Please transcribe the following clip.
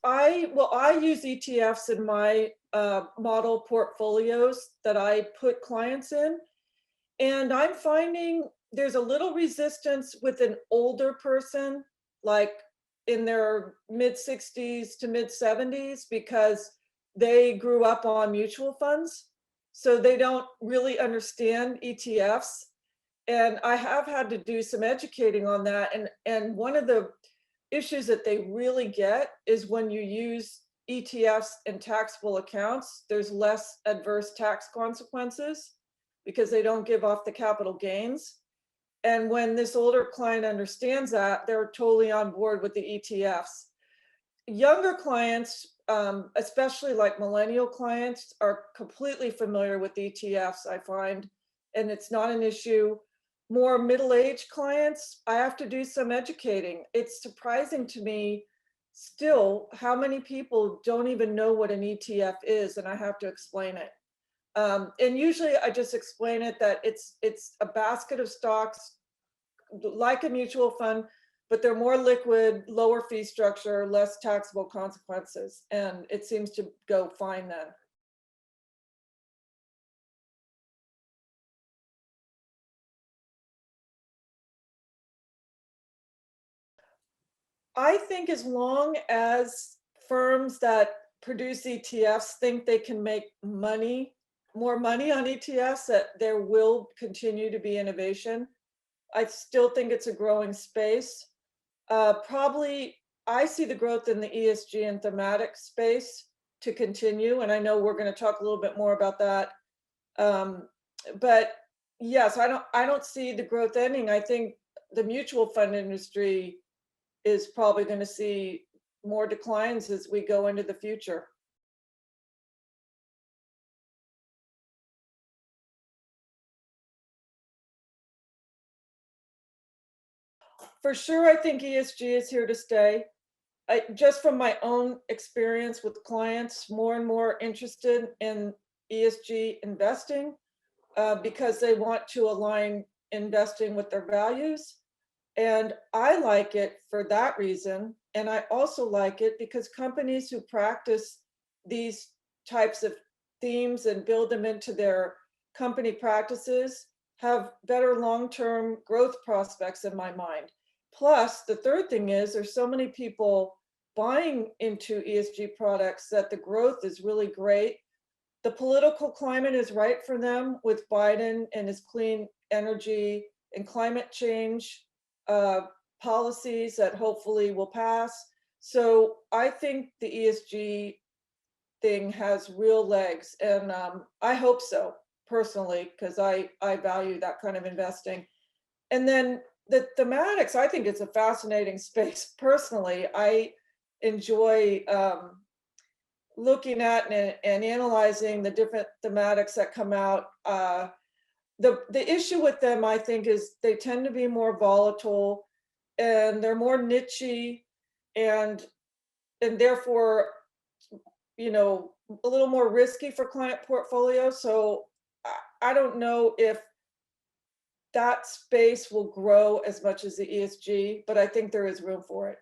I use ETFs in my model portfolios that I put clients in, and I'm finding there's a little resistance with an older person, like in their mid 60s to mid 70s, because they grew up on mutual funds. So they don't really understand ETFs. And I have had to do some educating on that. And one of the issues that they really get is when you use ETFs in taxable accounts, there's less adverse tax consequences because they don't give off the capital gains. And when this older client understands that, they're totally on board with the ETFs. Younger clients, especially like millennial clients, are completely familiar with ETFs, I find, and it's not an issue. More middle-aged clients, I have to do some educating. It's surprising to me still how many people don't even know what an ETF is, and I have to explain it. And usually I just explain it that it's a basket of stocks like a mutual fund, but they're more liquid, lower fee structure, less taxable consequences, and it seems to go fine then. I think as long as firms that produce ETFs think they can make money, more money on ETFs, that there will continue to be innovation. I still think it's a growing space. Probably, I see the growth in the ESG and thematic space to continue, and I know we're going to talk a little bit more about that. But yes, I don't see the growth ending. I think the mutual fund industry is probably going to see more declines as we go into the future. For sure, I think ESG is here to stay. Just from my own experience with clients, more and more interested in ESG investing because they want to align investing with their values. And I like it for that reason. And I also like it because companies who practice these types of themes and build them into their company practices have better long-term growth prospects in my mind. Plus, the third thing is there's so many people buying into ESG products that the growth is really great. The political climate is right for them with Biden and his clean energy and climate change policies that hopefully will pass. So I think the ESG thing has real legs, and I hope so personally, because I value that kind of investing. And then the thematics, I think it's a fascinating space. Personally, I enjoy looking at and analyzing the different thematics that come out. The issue with them, I think, is they tend to be more volatile and they're more niche-y and therefore, you know, a little more risky for client portfolios. So I don't know if that space will grow as much as the ESG, but I think there is room for it.